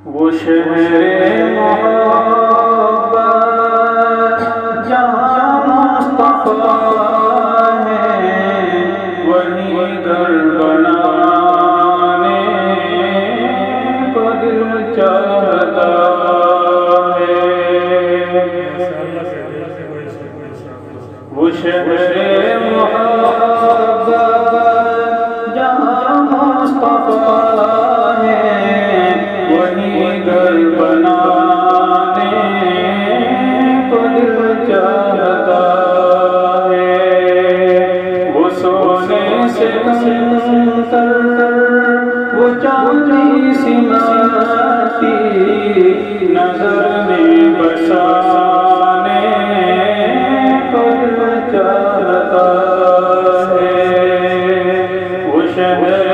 وہ شہر محبت جہاں مصطفیٰ ہے، وہیں گھر بنانے کو دل چاہتا ہے۔ وہ شہر محبت جہاں مصطفیٰ ہے، وہیں گھر بنانے کو دل چاہتا ہے۔ وہ سونے سے کر وہ چاندی سی ماٹی نظر میں بسانے کو دل چاہتا ہے۔ وہ شہر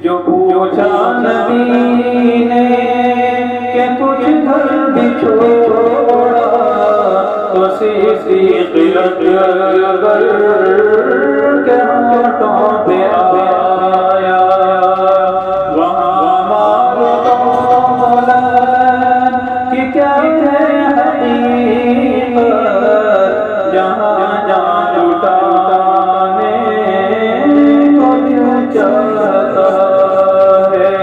جو پوچھا نبی نے کہ کچھ گھر بھی چھوڑا، تو صدیق اکبر کے ہاتھوں پہ آیا۔ وہاں معلوم کہ کیا ہے حقیقت، جہاں جہاں لٹانے کو دل چاہتا ہے۔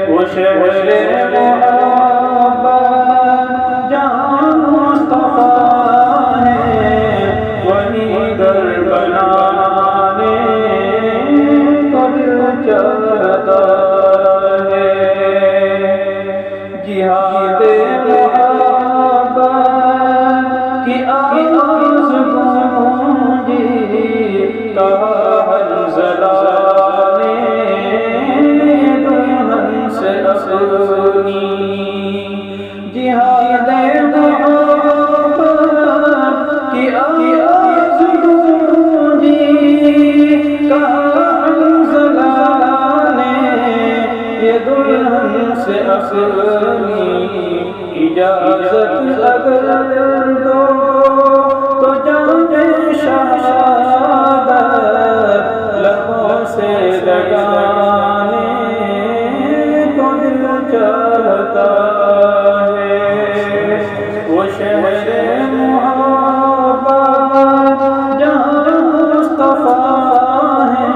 وہ شہر محبت جہاں مصطفیٰ ہے، وہیں گھر بنانے کو دل چاہتا ہے۔ جہاد محبت کی آواز گونجی، کہا حنظلہ نے دلہن سے اپنی۔ جہاد محبت کی آواز گونجی، کہا حنظلہ نے یہ دلہن سے اپنی۔ اجازت اگر دو تو جانے شہادت لبوں سے لگانے کو دل چاہتا ہے۔ وہ شہر محبت جہاں مصطفیٰ ہے،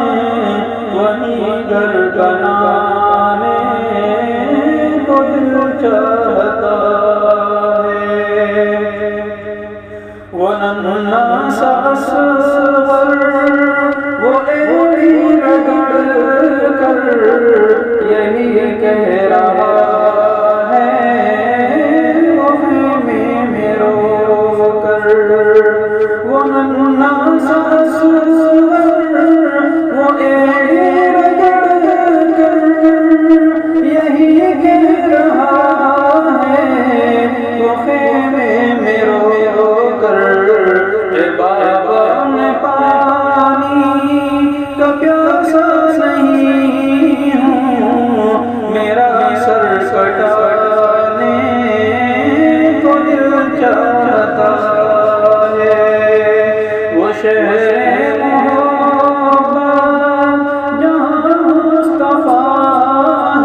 وہیں گھر بنانے کو دل چاہتا ہے۔ وہ ننھا سا اصغر وہ ایڑی رگڑ کر یہی کہہ رہا ہے، وہ خیمے میں رو کر۔ وہ ننھا سا اصغر وہ ایڑی رگڑ کر یہی کہہ رہا ہے، وہ خیمے میں رو کر۔ اے بابا میں پانی کا پیاسا نہیں ہوں، میرا سر کٹانے کو دل چاہتا ہے۔ وہ شہر محبت جہاں مصطفیٰ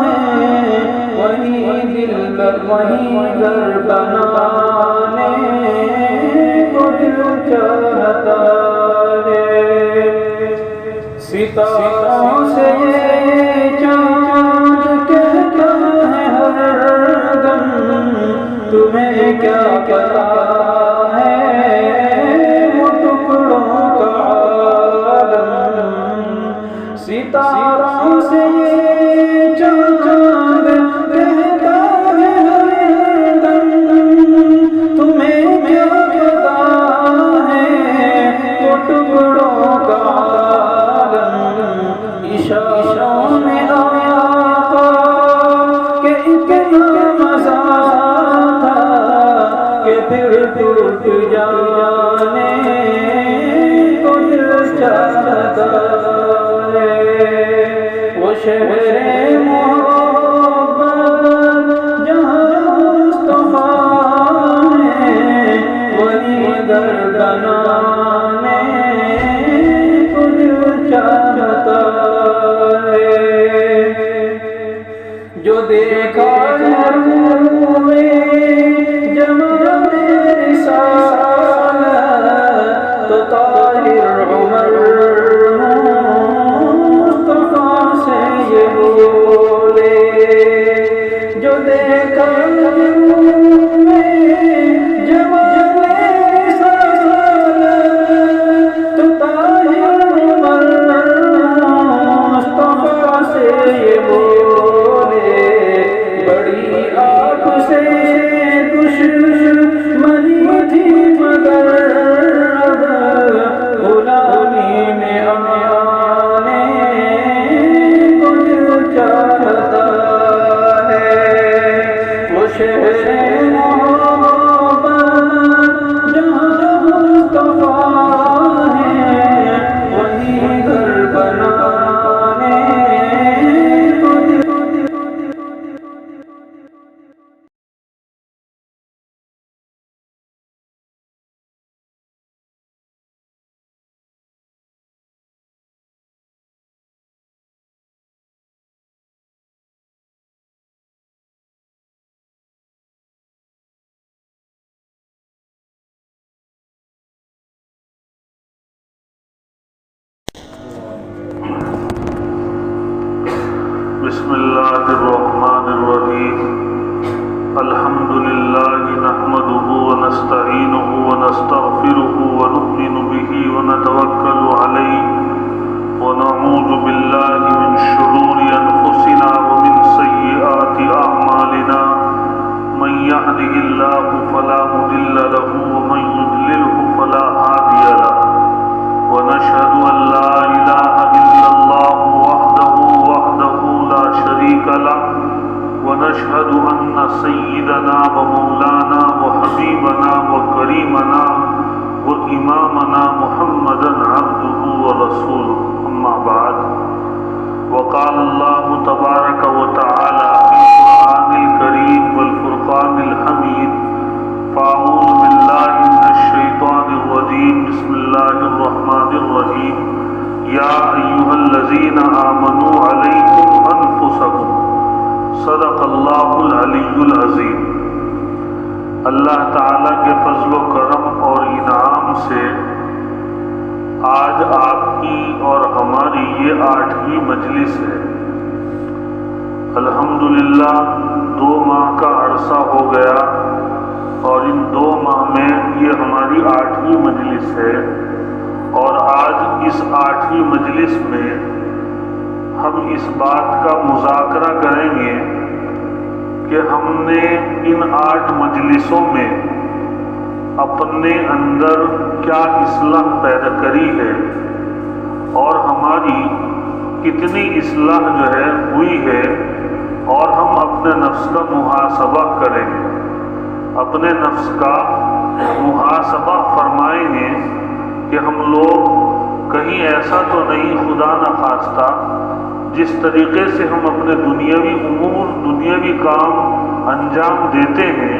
ہے، وہیں گھر بنانے کو دل چاہتا ہے۔ ستاروں سے یہ چاند کہتا ہے ہر دم، تمہیں کیا پتا ہے وہ ٹکڑوں کا عالم۔ ستاروں سے یہ چاند کہتا ہے ہر دم، تمہیں کیا پتا ہے وہ ٹکڑوں کا عالم۔ اشاروں میں آیا کہ اتنا مزہ تھا کہ پھر ٹوٹ جانے کو دل چاہتا ہے۔ وہ شہر دیکھا ہے روئے جمال رسالت تو طاہر عمر مصطفیٰ سے یہ بولے، جو دیکھا روئے جمال رسالت تو طاہر عمر مصطفیٰ سے یہ بولے، بڑی آپ سے دشمنی تھی مگر اب غلامی میں آنے کو دل چاہتا ہے، وہ شہر محبت جہاں مصطفیٰ ہے وہی گھر بنانے کو دل بسم اللہ الرحمن الرحیم الحمد للہ نحمده ونستعینه ونستغفره ونؤمن به ونتوکل علیہ ونعوذ باللہ من شرور انفسنا ومن سیئات اعمالنا من يهده اللہ فلا مضل له ومن يضلله فلا هادی له ونشهد ان لا الہ الا اللہ لا شريك له ونشهد أن سيدنا ومولانا وحبيبنا وكريمنا وإمامنا محمدا عبده ورسوله أما بعد وقال الله تبارك وتعالى في القرآن الكريم والفرقان الحميد فأعوذ بالله من الشيطان الرجيم بسم الله الرحمن الرحيم یا ایھا الذین آمنوا علیکم انفسکم صدق اللہ العلی العظیم۔ اللہ تعالیٰ کے فضل و کرم اور انعام سے آج آپ کی اور ہماری یہ 8ویں مجلس ہے۔ الحمدللہ 2 ماہ کا عرصہ ہو گیا اور ان 2 ماہ میں یہ ہماری 8ویں مجلس ہے، اور آج اس 8ویں مجلس میں ہم اس بات کا مذاکرہ کریں گے کہ ہم نے ان 8 مجلسوں میں اپنے اندر کیا اصلاح پیدا کری ہے اور ہماری کتنی اصلاح جو ہے ہوئی ہے، اور ہم اپنے نفس کا محاسبہ کریں گے، اپنے نفس کا محاسبہ فرمائیں گے کہ ہم لوگ کہیں ایسا تو نہیں خدا نخواستہ جس طریقے سے ہم اپنے دنیاوی امور دنیاوی کام انجام دیتے ہیں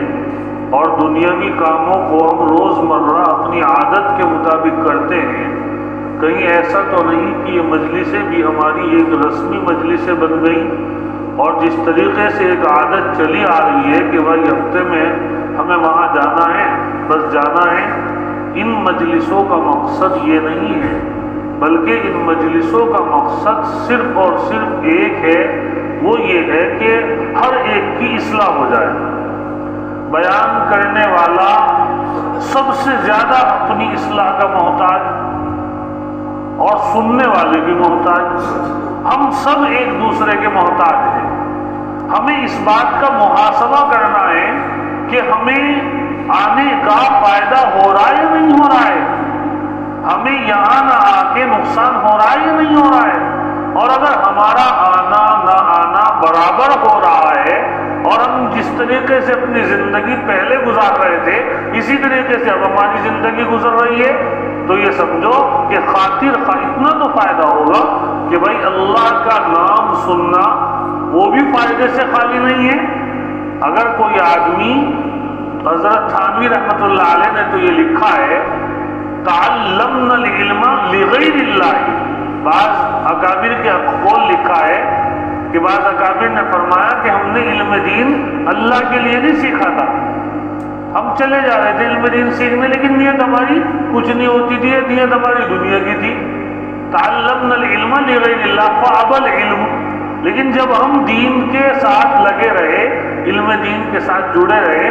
اور دنیاوی کاموں کو ہم روزمرہ اپنی عادت کے مطابق کرتے ہیں، کہیں ایسا تو نہیں کہ یہ مجلسیں بھی ہماری ایک رسمی مجلسیں بن گئی اور جس طریقے سے ایک عادت چلی آ رہی ہے کہ بھائی ہفتے میں ہمیں وہاں جانا ہے، بس جانا ہے۔ ان مجلسوں کا مقصد یہ نہیں ہے، بلکہ ان مجلسوں کا مقصد صرف اور صرف ایک ہے، وہ یہ ہے کہ ہر ایک کی اصلاح ہو جائے۔ بیان کرنے والا سب سے زیادہ اپنی اصلاح کا محتاج اور سننے والے بھی محتاج، ہم سب ایک دوسرے کے محتاج ہیں۔ ہمیں اس بات کا محاسبہ کرنا ہے کہ ہمیں آنے کا فائدہ ہو رہا ہے یا نہیں ہو رہا ہے، ہمیں یہاں نہ آ کے نقصان ہو رہا ہے یا نہیں ہو رہا ہے، اور اگر ہمارا آنا نہ آنا برابر ہو رہا ہے اور ہم جس طریقے سے اپنی زندگی پہلے گزار رہے تھے اسی طریقے سے اب ہماری زندگی گزر رہی ہے، تو یہ سمجھو کہ خاطر اتنا تو فائدہ ہوگا کہ بھائی اللہ کا نام سننا وہ بھی فائدے سے خالی نہیں ہے۔ اگر کوئی آدمی، حضرت تھانوی رحمۃ اللہ علیہ نے تو یہ لکھا ہے تعلمنا العلم لغیر اللہ، بعض اکابر کے قول لکھا ہے کہ بعض اکابر نے فرمایا کہ ہم نے علم دین اللہ کے لیے نہیں سیکھا تھا، ہم چلے جا رہے تھے علم دین سیکھنے، لیکن نیت ہماری کچھ نہیں ہوتی تھی، نیت ہماری دنیا کی تھی۔ تعلمنا العلم لغیر اللہ فابى العلم، لیکن جب ہم دین کے ساتھ لگے رہے، علم دین کے ساتھ جڑے رہے،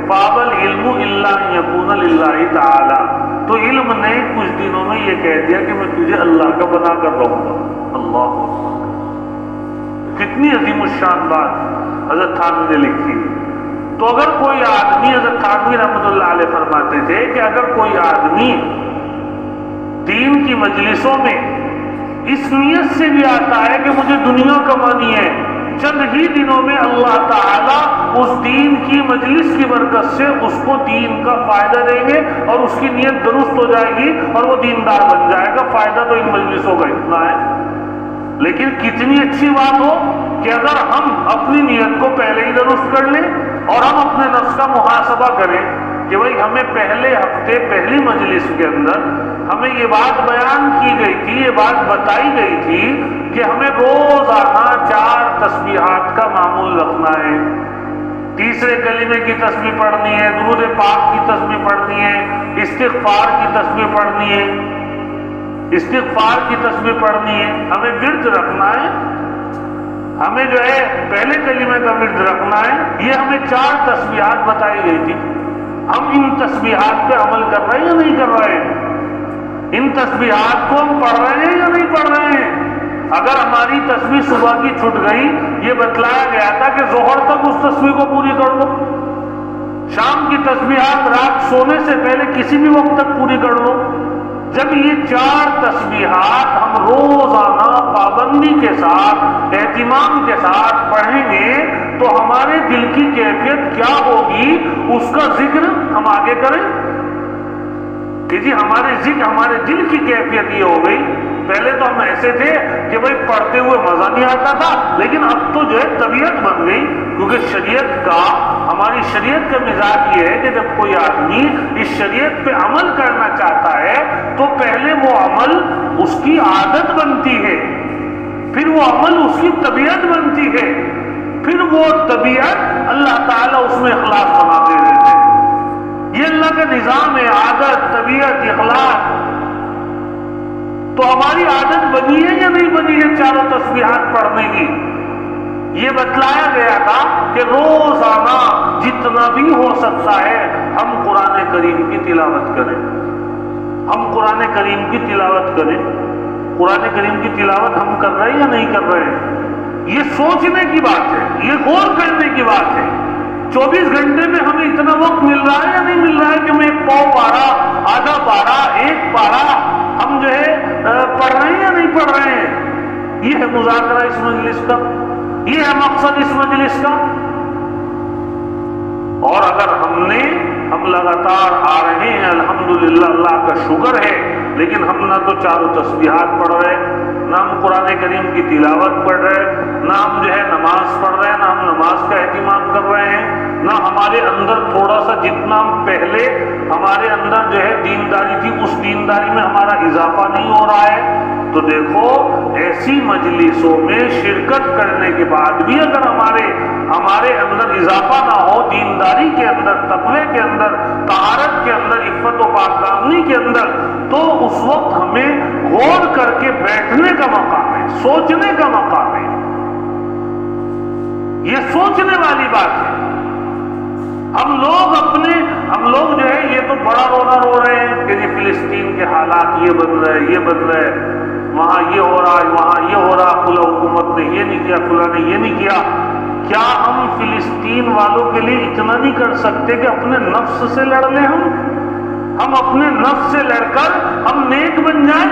فابى العلم الا ان يكون للہ تعالی، تو علم نے کچھ دنوں میں یہ کہہ دیا کہ میں تجھے اللہ کا بنا کر رہوں گا۔ اللہ اکبر، کتنی عظیم الشان بات حضرت تھانوی نے لکھی۔ تو اگر کوئی آدمی، حضرت تھانوی رحمۃ اللہ علیہ فرماتے تھے کہ اگر کوئی آدمی دین کی مجلسوں میں اس نیت سے بھی آتا ہے کہ مجھے دنیا کمانی ہے، چند ہی دنوں میں اللہ تعالیٰ اس دین کی مجلس کی برکت سے اس کو دین کا فائدہ دیں گے اور اس کی نیت درست ہو جائے گی اور وہ دیندار بن جائے گا۔ فائدہ تو ان مجلسوں کا اتنا ہے، لیکن کتنی اچھی بات ہو کہ اگر ہم اپنی نیت کو پہلے ہی درست کر لیں اور ہم اپنے نفس کا محاسبہ کریں کہ بھئی ہمیں پہلے ہفتے پہلی مجلس کے اندر ہمیں یہ بات بیان کی گئی تھی، یہ بات بتائی گئی تھی کہ ہمیں روزانہ 4 تسبیحات کا معمول رکھنا ہے، تیسرے کلمے کی تسبیح پڑھنی ہے، درود پاک کی تسبیح پڑھنی ہے، استغفار کی تسبیح پڑھنی ہے، استغفار کی تسبیح پڑھنی ہے، ہمیں ورد رکھنا ہے، ہمیں جو ہے پہلے کلمے کا ورد رکھنا ہے۔ یہ ہمیں 4 تسبیحات بتائی گئی تھی، ہم ان تسبیحات پہ عمل کر رہے ہیں یا نہیں کر رہے ہیں؟ ان تسبیحات کو ہم پڑھ رہے ہیں یا نہیں پڑھ رہے ہیں؟ اگر ہماری تسبیح صبح کی چھٹ گئی، یہ بتلایا گیا تھا کہ ظہر تک اس تسبیح کو پوری کر لو، شام کی تسبیحات رات سونے سے پہلے کسی بھی وقت تک پوری کر لو۔ جب یہ 4 تسبیحات ہم روزانہ پابندی کے ساتھ، اہتمام کے ساتھ پڑھیں گے تو ہمارے دل کی کیفیت کیا ہوگی اس کا ذکر ہم آگے کریں کہ جی ہمارے دل کی کیفیت یہ ہو گئی۔ پہلے تو ہم ایسے تھے کہ بھئی پڑھتے ہوئے مزہ نہیں آتا تھا، لیکن اب تو جو ہے طبیعت بن گئی، کیونکہ ہماری شریعت کا مزاج یہ ہے کہ جب کوئی آدمی اس شریعت پہ عمل کرنا چاہتا ہے تو پہلے وہ عمل اس کی عادت بنتی ہے، پھر وہ عمل اس کی طبیعت بنتی ہے، پھر وہ طبیعت اللہ تعالیٰ اس میں اخلاص بناتے رہتے ہیں۔ یہ اللہ کا نظام ہے، عادت، طبیعت، اخلاص۔ تو ہماری عادت بنی ہے یا نہیں بنی ہے 4 تسبیحات پڑھنے کی؟ یہ بتلایا گیا تھا کہ روزانہ جتنا بھی ہو سکتا ہے ہم قرآن کریم کی تلاوت کریں، ہم قرآن کریم کی تلاوت کریں۔ قرآن کریم کی تلاوت ہم کر رہے ہیں یا نہیں کر رہے ہیں؟ یہ سوچنے کی بات ہے، یہ غور کرنے کی بات ہے۔ 24 گھنٹے میں ہمیں اتنا وقت مل رہا ہے یا نہیں مل رہا ہے کہ ہمیں 1 پاؤ پارا، آدھا پارا، 1 پارا ہم جو ہے پڑھ رہے ہیں یا نہیں پڑھ رہے ہیں؟ یہ ہے مذاکرہ اس مجلس کا، یہ ہے مقصد اس مجلس کا۔ اور اگر ہم لگاتار آ رہے ہیں، الحمدللہ، اللہ کا شکر ہے، لیکن ہم نہ تو 4 تسبیحات پڑھ رہے، نہ ہم قرآن کریم کی تلاوت پڑھ رہے، نہ ہم جو ہے نماز پڑھ رہے ہیں، نہ ہم نماز کا اہتمام کر رہے ہیں، نہ ہمارے اندر تھوڑا سا جتنا پہلے ہمارے اندر جو ہے دینداری تھی اس دینداری میں ہمارا اضافہ نہیں ہو رہا ہے، تو دیکھو ایسی مجلسوں میں شرکت کرنے کے بعد بھی اگر ہمارے اندر اضافہ نہ ہو، دینداری کے اندر، تقوی کے اندر، طہارت کے اندر، عفت و پاکدامنی کے اندر، تو اس وقت ہمیں غور کر کے بیٹھنے کا مقام ہے، سوچنے کا مقام ہے۔ یہ سوچنے والی بات ہے۔ ہم لوگ جو ہے یہ تو بڑا رونا رو رہے ہیں کہ یہ فلسطین کے حالات یہ بدل رہے، یہ بدل رہے، وہاں یہ ہو رہا ہے، وہاں یہ ہو رہا، فلاں حکومت نے یہ نہیں کیا، فلاں نے یہ نہیں کیا۔ کیا ہم فلسطین والوں کے لیے اتنا نہیں کر سکتے کہ اپنے نفس سے لڑ لیں؟ ہم اپنے نفس سے لڑ کر ہم نیک بن جائیں؟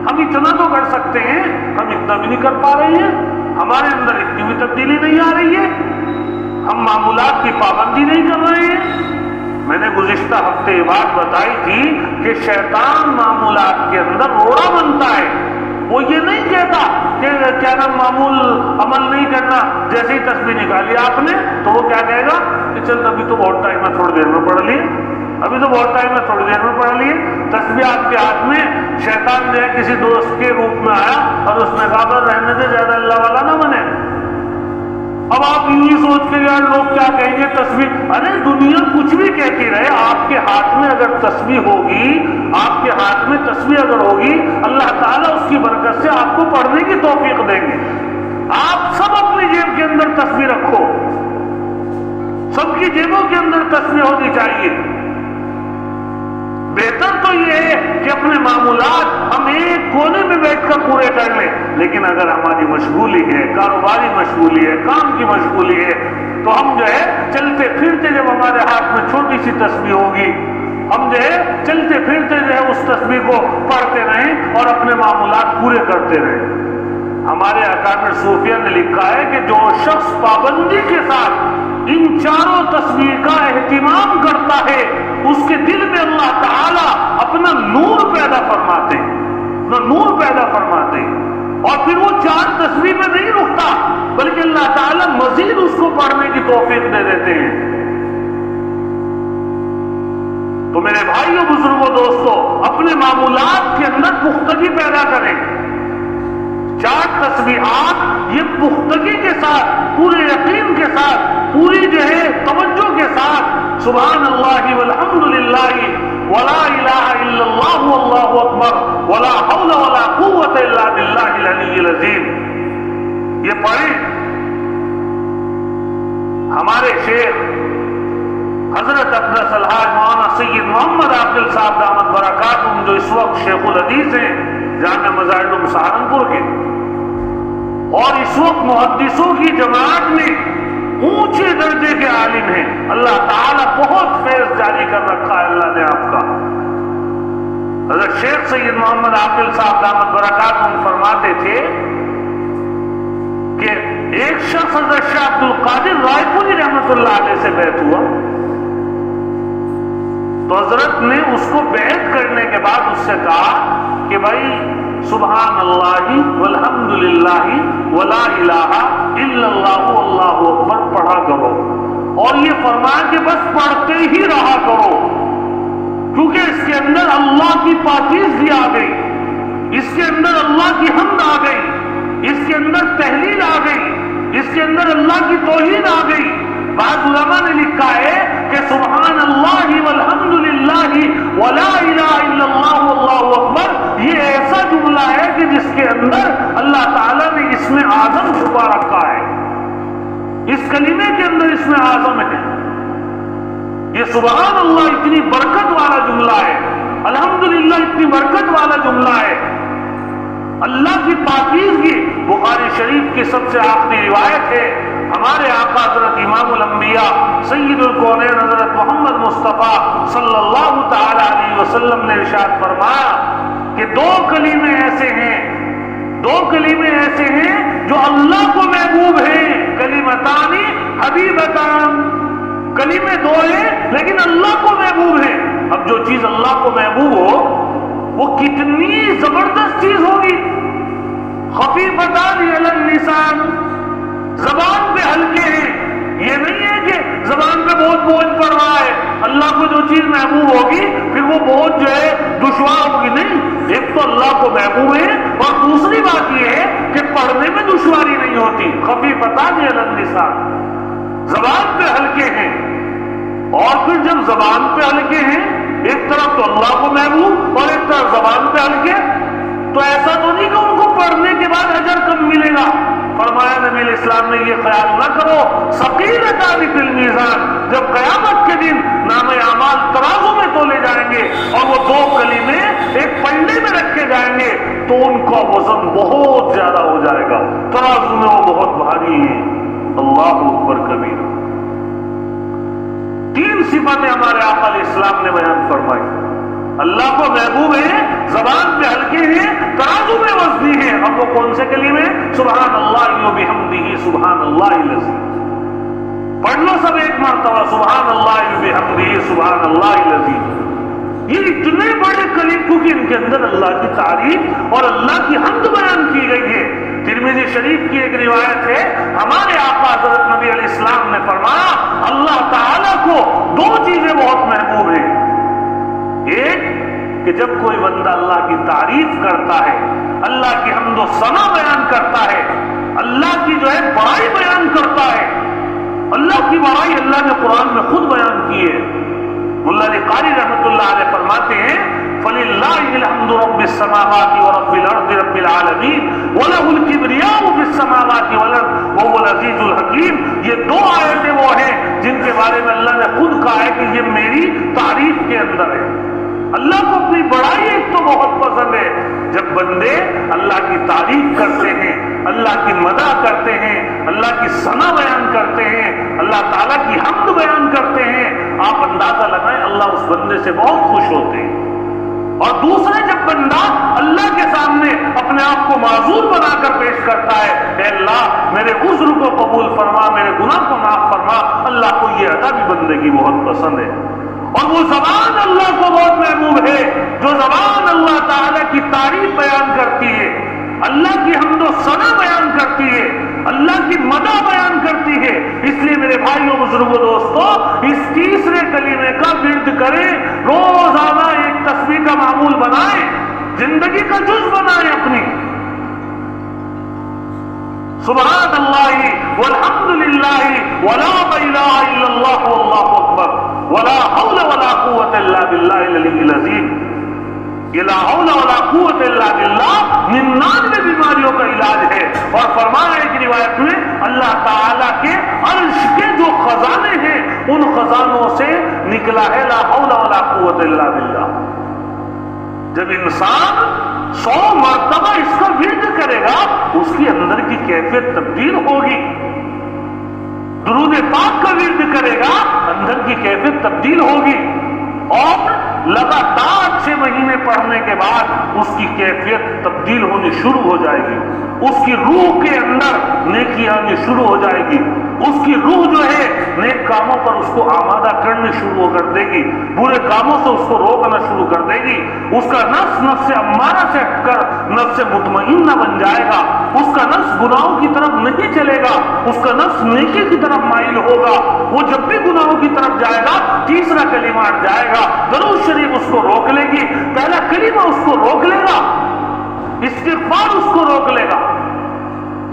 ہم اتنا تو کر سکتے ہیں، ہم اتنا بھی نہیں کر پا رہے ہیں، ہمارے اندر اتنی بھی تبدیلی نہیں آ رہی ہے، ہم معمولات کی پابندی نہیں کر رہے ہیں۔ میں نے گزشتہ ہفتے یہ بات بتائی تھی کہ شیطان معمولات کے اندر روڑا بنتا ہے، وہ یہ نہیں کہتا کہ کیا نام معمول عمل نہیں کرنا، جیسے ہی تسبیح نکالی آپ نے تو وہ کیا کہے گا کہ چل ابھی تو بہت ٹائم ہے، تھوڑی دیر میں پڑھ لی، ابھی تو بہت ٹائم ہے، تھوڑی دیر میں پڑھ لیے۔ تسبیح آپ کے ہاتھ میں، شیطان جو ہے کسی دوست کے روپ میں آیا اور اس نے کہا بس رہنے سے زیادہ اللہ والا نہ بنے۔ اب آپ یوں ہی سوچ کے یار لوگ کیا کہیں گے تسبیح، ارے دنیا کچھ بھی کہتی رہے، آپ کے ہاتھ میں اگر تسبیح ہوگی، آپ کے ہاتھ میں تسبیح اگر ہوگی، اللہ تعالیٰ اس کی برکت سے آپ کو پڑھنے کی توفیق دیں گے۔ آپ سب اپنی جیب کے اندر تسبیح رکھو، سب کی جیبوں کے اندر تسبیح ہونی چاہیے۔ بہتر تو یہ ہے کہ اپنے معمولات ہم ایک کونے میں بیٹھ کر پورے کر لیں، لیکن اگر ہماری مشغولی ہے، کاروباری مشغولی ہے، کام کی مشغولی ہے، تو ہم جو ہے چلتے پھرتے جب ہمارے ہاتھ میں چھوٹی سی تسبیح ہوگی، ہم جو ہے چلتے پھرتے جو ہے اس تسبیح کو پڑھتے رہیں اور اپنے معمولات پورے کرتے رہیں۔ ہمارے اکابر صوفیہ نے لکھا ہے کہ جو شخص پابندی کے ساتھ ان چاروں تسبیح کا اہتمام کرتا ہے، اس کے دل میں اللہ تعالیٰ اپنا نور پیدا فرماتے ہیں، اپنا نور پیدا فرماتے ہیں، اور پھر وہ چار تسبیح میں نہیں رکتا بلکہ اللہ تعالیٰ مزید اس کو پڑھنے کی توفیق دے دیتے ہیں۔ تو میرے بھائیوں، بزرگوں، دوستوں، اپنے معمولات کے اندر پختگی پیدا کریں۔ چار تسبیحات یہ پختگی کے ساتھ، پورے یقین کے ساتھ، پوری جو ہے توجہ کے ساتھ، سبحان اللہ والحمد للہ ولا الہ الا اللہ واللہ اکبر ولا حول ولا قوت الا باللہ العلی العظیم، یہ پڑھیں۔ ہمارے شیخ حضرت اقدس الحاج مولانا سید محمد عاقل صاحب دامت برکاتہم، جو اس وقت شیخ الحدیث ہیں جامع مظاہر العلوم سہارنپور کے، اور اس وقت محدثوں کی جماعت میں اونچے درجے کے عالم ہیں، اللہ تعالیٰ بہت فیض جاری کر رکھا ہے اللہ نے آپ کا۔ حضرت شیخ سید محمد عاقل صاحب دامت برکاتہم فرماتے تھے کہ ایک شخص حضرت شاہ عبد القادر رائے پوری رحمت اللہ علیہ سے بیعت ہوا، تو حضرت نے اس کو بیعت کرنے کے بعد اس سے کہا کہ بھائی سبحان اللہ والحمد للہ ولا الہ الا اللہ واللہ اکبر پڑھا کرو، اور یہ فرمایا کہ بس پڑھتے ہی رہا کرو، کیونکہ اس کے اندر اللہ کی پاکیزگی آ گئی، اس کے اندر اللہ کی حمد آ گئی، اس کے اندر تحلیل آ گئی، اس کے اندر اللہ کی توحید آ گئی۔ بعض علماء نے لکھا ہے کہ سبحان اللہ والحمد للہ ولا الہ الا اللہ واللہ اکبر یہ ایسا جملہ ہے کہ جس کے اندر اللہ تعالیٰ نے اسم اعظم چھپا رکھا ہے، اس کلمے کے اندر اسم اعظم ہے۔ یہ سبحان اللہ اتنی برکت والا جملہ ہے، الحمدللہ اتنی برکت والا جملہ ہے، اللہ کی پاکیزگی۔ بخاری شریف کی سب سے آخری روایت ہے، ہمارے آقا حضرت امام الانبیاء سید الکونین حضرت محمد مصطفیٰ صلی اللہ تعالی علیہ وسلم نے ارشاد فرمایا کہ دو کلمے ایسے ہیں جو اللہ کو محبوب ہیں، کلمتانی حبیبتان، کلمے دو ہیں لیکن اللہ کو محبوب ہیں۔ اب جو چیز اللہ کو محبوب ہو وہ کتنی زبردست چیز ہوگی۔ خفیفتان علی اللسان، زبان پہ ہلکے ہیں، یہ نہیں ہے کہ زبان پہ بہت بوجھ پڑ رہا ہے، اللہ کو جو چیز محبوب ہوگی پھر وہ بہت جو ہے دشوار ہوگی، نہیں، ایک تو اللہ کو محبوب ہے اور دوسری بات یہ ہے کہ پڑھنے میں دشواری نہیں ہوتی۔ خفیفتان علی اللسان، زبان پہ ہلکے ہیں، اور پھر جب زبان پہ ہلکے ہیں، ایک طرف تو اللہ کو محبوب اور ایک طرف زبان پہ ہلکے، تو ایسا تو نہیں کہ ان کو پڑھنے کے بعد اجر کم ملے گا۔ فرمایا نبی علیہ السلام نے یہ خیال نہ کرو، ثقیلتان فی المیزان، جب قیامت کے دن نام اعمال ترازو میں تولے جائیں گے اور وہ دو کلمے ایک پنڈے میں رکھے جائیں گے تو ان کا وزن بہت زیادہ ہو جائے گا، ترازو میں وہ بہت بھاری ہیں۔ اللہ اکبر کبیرہ۔ تین صفتیں ہمارے آقا علیہ السلام نے بیان فرمائی، اللہ کو محبوب ہے، زبان پہ ہلکے ہیں، ترازو میں وزنی ہے۔ اب وہ کون سے کلمے؟ سبحان اللہ و بحمدہ سبحان اللہ العظیم۔ پڑھ لو سب ایک مرتبہ، سبحان اللہ و بحمدہ سبحان اللہ العظیم۔ یہ اتنے بڑے کلیم کیونکہ ان کے اندر اللہ کی تعریف اور اللہ کی حمد بیان کی گئی ہے۔ ترمذی شریف کی ایک روایت ہے، ہمارے آقا حضرت نبی علیہ السلام نے فرمایا اللہ تعالیٰ کو دو چیزیں بہت محبوب ہیں، ایک کہ جب کوئی بندہ اللہ کی تعریف کرتا ہے، اللہ کی حمد و ثنا بیان کرتا ہے، اللہ کی جو ہے بڑائی بیان کرتا ہے۔ اللہ کی بڑائی اللہ نے قرآن میں خود بیان کی ہے۔ مولا علی قاری رحمۃ اللہ علیہ فرماتے ہیں فَلِلَّهِ الْحَمْدُ رَبِّ السَّمَاوَاتِ وَرَبِّ الْأَرْضِ رَبِّ الْعَالَمِينَ وَلَهُ الْكِبْرِيَاءُ فِي السَّمَاوَاتِ وَالْأَرْضِ وَهُوَ الْعَزِيزُ الْحَكِيمُ۔ یہ دو آیتیں وہ ہیں جن کے بارے میں اللہ نے خود کہا ہے کہ یہ میری تعریف کے اندر ہے۔ اللہ کو اپنی بڑائی ایک تو بہت پسند ہے۔ جب بندے اللہ کی تعریف کرتے ہیں، اللہ کی مدح کرتے ہیں، اللہ کی ثنا بیان کرتے ہیں، اللہ تعالیٰ کی حمد بیان کرتے ہیں، آپ اندازہ لگائیں اللہ اس بندے سے بہت خوش ہوتے ہیں۔ اور دوسرے جب بندہ اللہ کے سامنے اپنے آپ کو معذور بنا کر پیش کرتا ہے، اے اللہ میرے عذر کو قبول فرما، میرے گناہ کو معاف فرما، اللہ کو یہ ادا بھی بندے کی بہت پسند ہے۔ اور وہ زبان اللہ کو بہت محبوب ہے جو زبان اللہ تعالیٰ کی تعریف بیان کرتی ہے، اللہ کی حمد و ثنا بیان کرتی ہے، اللہ کی مدح بیان کرتی ہے۔ اس لیے میرے بھائیوں بزرگوں دوستوں، اس تیسرے کلمے کا ورد کریں، روزانہ ایک تسبیح کا معمول بنائیں، زندگی کا جز بنائیں اپنی۔ سبحان اللہ والحمد للہ ولا الہ الا اللہ واللہ اکبر ولا حول ولا قوت الا باللہ العلی العظیم۔ یہ لا حول ولا قوت الا باللہ 99 بیماریوں کا علاج ہے۔ اور فرمایا ایک روایت میں اللہ تعالیٰ کے عرش کے جو خزانے ہیں ان خزانوں سے نکلا ہے لا حول ولا قوت الا باللہ۔ جب انسان 100 مرتبہ اس کا ورد کرے گا اس کی اندر کی کیفیت تبدیل ہوگی۔ درود پاک کا ورد کرے گا اندر کی کیفیت تبدیل ہوگی، اور لگاتار 6 مہینے پڑھنے کے بعد اس کی کیفیت تبدیل ہونی شروع ہو جائے گی، اس کی روح کے اندر نیکی آنی شروع ہو جائے گی، اس کی روح جو ہے نیک کاموں پر اس کو آمادہ کرنے شروع کر دے گی، برے کاموں سے اس کو روکنا شروع کر دے گی۔ اس کا نفس امارہ سے ہٹ کر نفس مطمئنہ بن جائے گا، اس کا نفس گناہوں کی طرف نہیں چلے گا، اس کا نفس نیکی کی طرف مائل ہوگا۔ وہ جب بھی گناہوں کی طرف جائے گا تیسرا کلمہ ہٹ جائے گا، درود شریف اس کو روک لے گی، پہلا کلمہ اس کو روک لے گا، استغفار اس کو روک لے گا۔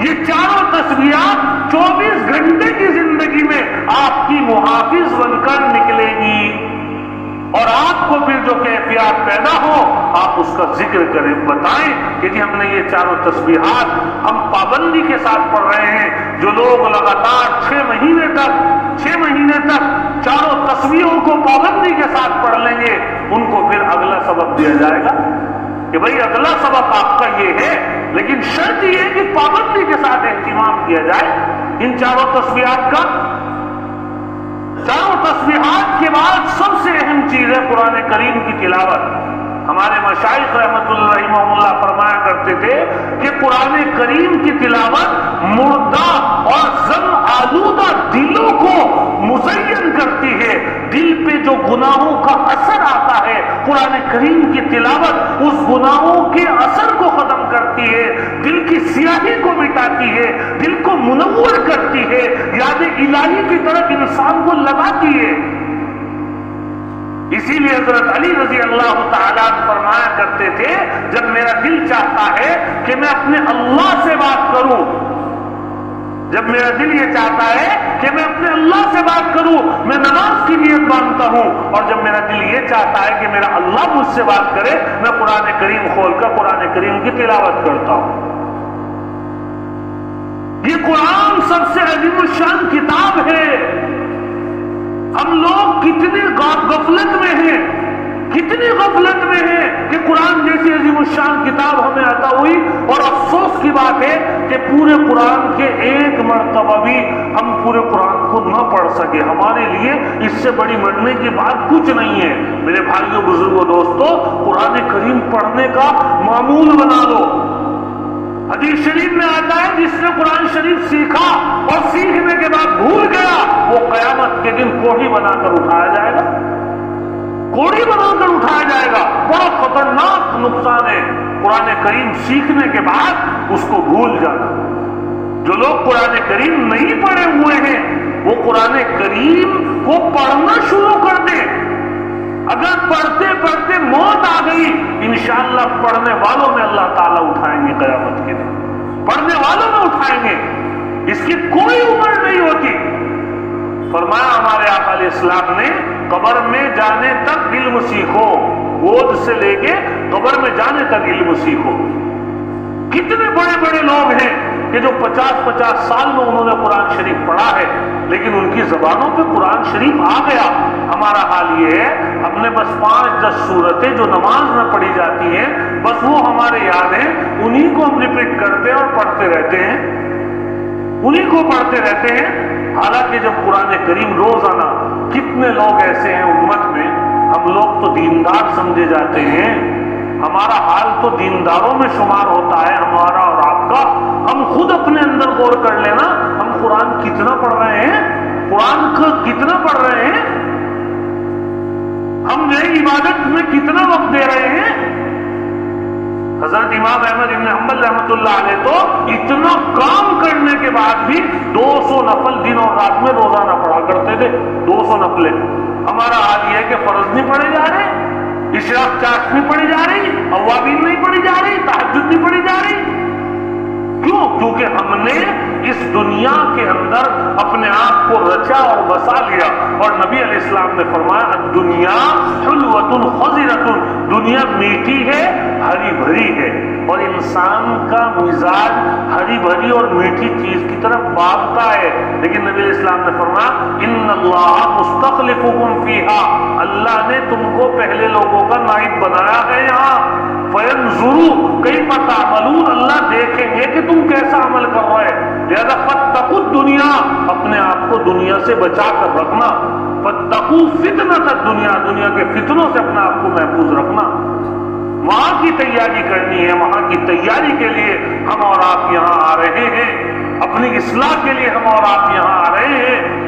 یہ چاروں تسبیحات 24 گھنٹے کی زندگی میں آپ کی محافظ بن کر نکلے گی، اور آپ کو پھر جو کیفیات پیدا ہو آپ اس کا ذکر کریں، بتائیں کہ جی ہم نے یہ چاروں تسبیحات ہم پابندی کے ساتھ پڑھ رہے ہیں۔ جو لوگ لگاتار 6 مہینے تک چاروں تسبیحوں کو پابندی کے ساتھ پڑھ لیں گے ان کو پھر اگلا سبق دیا جائے گا کہ بھئی اگلا سبق آپ کا یہ ہے، لیکن شرط یہ ہے کہ پابندی کے ساتھ اہتمام کیا جائے ان چاروں تسبیحات کا۔ چاروں تسبیحات کے بعد سب سے اہم چیز ہے قرآن کریم کی تلاوت۔ ہمارے مشائخ رحمۃ اللہ فرمایا کرتے تھے کہ قرآن کریم کی تلاوت مردہ اور غم آلودہ دلوں کو مزین کرتی ہے۔ دل پہ جو گناہوں کا اثر آتا ہے قرآن کریم کی تلاوت اس گناہوں کے اثر کو ختم کرتی ہے، دل کی سیاہی کو مٹاتی ہے، دل کو منور کرتی ہے، یاد الہی کی طرف انسان کو لگاتی ہے۔ اسی لیے حضرت علی رضی اللہ تعالیٰ عنہ فرمایا کرتے تھے جب میرا دل چاہتا ہے کہ میں اپنے اللہ سے بات کروں، جب میرا دل یہ چاہتا ہے کہ میں اپنے اللہ سے بات کروں میں نماز کی نیت باندھتا ہوں، اور جب میرا دل یہ چاہتا ہے کہ میرا اللہ مجھ سے بات کرے میں قرآن کریم کھول کر قرآن کریم کی تلاوت کرتا ہوں۔ یہ قرآن سب سے عظیم الشان کتاب ہے۔ ہم لوگ کتنی غفلت میں ہیں کہ قرآن جیسی عظیم الشان کتاب ہمیں عطا ہوئی، اور افسوس کی بات ہے کہ پورے قرآن کے ایک مرتبہ بھی ہم پورے قرآن کو نہ پڑھ سکے۔ ہمارے لیے اس سے بڑی مرنے کی بات کچھ نہیں ہے۔ میرے بھائیوں بزرگوں دوستوں، قرآن کریم پڑھنے کا معمول بنا لو۔ حدیث شریف میں آتا ہے جس نے قرآن شریف سیکھا اور سیکھنے کے بعد بھول گیا وہ قیامت کے دن کوڑی بنا کر اٹھایا جائے گا، کوڑی بنا کر اٹھایا جائے گا۔ بڑا خطرناک نقصان ہے قرآن کریم سیکھنے کے بعد اس کو بھول جانا۔ جو لوگ قرآن کریم نہیں پڑھے ہوئے ہیں وہ قرآن کریم کو پڑھنا شروع کر دیں۔ اگر پڑھتے پڑھتے موت آ گئی، انشاءاللہ پڑھنے والوں میں اللہ تعالیٰ اٹھائیں گے قیامت کے دن، پڑھنے والوں میں اٹھائیں گے، اس کی کوئی عمر نہیں ہوتی۔ فرمایا ہمارے آقا علیہ السلام نے قبر میں جانے تک علم سیکھو، گود سے لے کے قبر میں جانے تک علم سیکھو۔ کتنے بڑے بڑے لوگ ہیں کہ جو 50 سال میں انہوں نے قرآن شریف پڑھا ہے، لیکن ان کی زبانوں پہ قرآن شریف آ گیا۔ ہمارا حال یہ ہے، ہم نے بس 5-10 سورتیں جو نماز میں پڑھی جاتی ہیں، بس وہ ہمارے یاد ہیں، انہی کو ہم ریپیٹ کرتے ہیں اور پڑھتے رہتے ہیں، انہی کو پڑھتے رہتے ہیں۔ حالانکہ جب قرآن کریم روزانہ، کتنے لوگ ایسے ہیں امت میں، ہم لوگ تو دیندار سمجھے جاتے ہیں، ہمارا حال تو دینداروں میں شمار ہوتا ہے ہمارا اور آپ کا۔ ہم خود اپنے اندر غور کر لینا، ہم قرآن کتنا پڑھ رہے ہیں، قرآن کا کتنا پڑھ رہے ہیں، ہم جو عبادت میں کتنا وقت دے رہے ہیں۔ حضرت امام احمد بن حنبل رحمۃ اللہ علیہ تو اتنا کام کرنے کے بعد بھی 200 نفل دن اور رات میں روزانہ پڑھا کرتے تھے، 200 نفلیں۔ ہمارا حال یہ ہے کہ فرض نہیں پڑھے جا رہے، اشراق چاش نہیں پڑھی جا رہی، اوابین نہیں پڑھی جا رہی، تہجد نہیں پڑھی جا رہی۔ کیوں؟ کیونکہ ہم نے اس دنیا کے اندر اپنے آپ کو رچا اور بسا لیا، اور نبی علیہ السلام نے فرمایا الدنیا حلوۃ خضرۃ، دنیا میٹھی ہے، ہری بھری ہے، اور انسان کا مزاج ہری بھری اور میٹھی چیز کی طرف بھاگتا ہے۔ لیکن نبی علیہ السلام نے فرمایا ان اللہ مستخلفکم فیہا، اللہ نے تم کو پہلے لوگوں کا نائب بنایا ہے یہاں، فینظروا کیف تعملون، اللہ دیکھیں گے کہ تم کیسا عمل کر رہے ہیں، لہذا فاتقوا الدنیا، اپنے آپ کو دنیا سے بچا کر رکھنا، فاتقوا فتنۃ الدنیا، دنیا کے فتنوں سے اپنے آپ کو محفوظ رکھنا۔ وہاں کی تیاری کرنی ہے، وہاں کی تیاری کے لیے ہم اور آپ یہاں آ رہے ہیں، اپنی اصلاح کے لیے ہم اور آپ یہاں آ رہے ہیں۔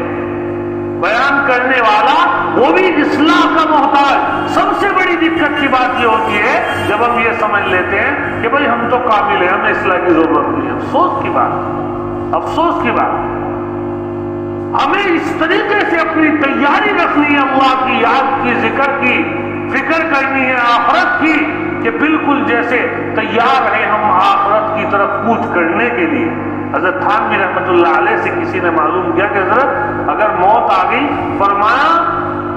بیان کرنے والا وہ بھی اصلاح کا محتاج۔ سب سے بڑی دقت کی بات یہ ہوتی ہے جب ہم یہ سمجھ لیتے ہیں کہ بھئی ہم تو کامل ہیں، ہمیں اصلاح کی ضرورت نہیں ہے۔ افسوس کی بات، افسوس کی بات، ہمیں اس طریقے سے اپنی تیاری رکھنی ہے، اللہ کی یاد کی، ذکر کی، فکر کرنی ہے آخرت کی، کہ بالکل جیسے تیار ہیں ہم آخرت کی طرف کوچ کرنے کے لیے۔ حضرت تھانوی رحمۃ اللہ علیہ سے کسی نے معلوم کیا کہ حضرت اگر موت آ گئی، فرمایا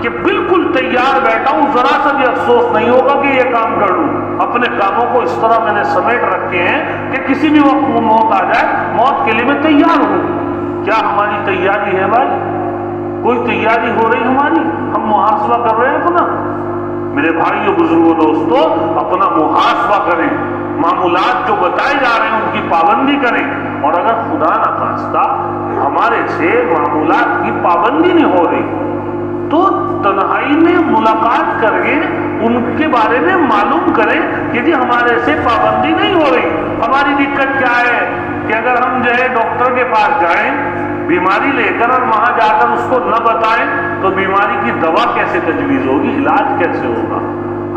کہ بالکل تیار بیٹھا ہوں، ذرا سا بھی افسوس نہیں ہوگا کہ یہ کام کر لوں، اپنے کاموں کو اس طرح میں نے سمیٹ رکھے ہیں کہ کسی بھی وقت وہ موت آ جائے، موت کے لیے میں تیار ہوں۔ کیا ہماری تیاری ہے بھائی؟ کوئی تیاری ہو رہی ہماری؟ ہم محاسبہ کر رہے ہیں اپنا؟ میرے بھائیو، بزرگوں، دوستو، اپنا محاسبہ کریں، معمولات جو بتائے جا رہے ہیں ان کی پابندی کریں، اور اگر خدا نخواستہ ہمارے سے معمولات کی پابندی نہیں ہو رہی تو تنہائی میں ملاقات کریں، ان کے بارے میں معلوم کریں کہ جی ہمارے سے پابندی نہیں ہو رہی۔ ہماری دقت کیا ہے کہ اگر ہم جو ہے ڈاکٹر کے پاس جائیں بیماری لے کر اور وہاں جا کر اس کو نہ بتائیں تو بیماری کی دوا کیسے تجویز ہوگی، علاج کیسے ہوگا؟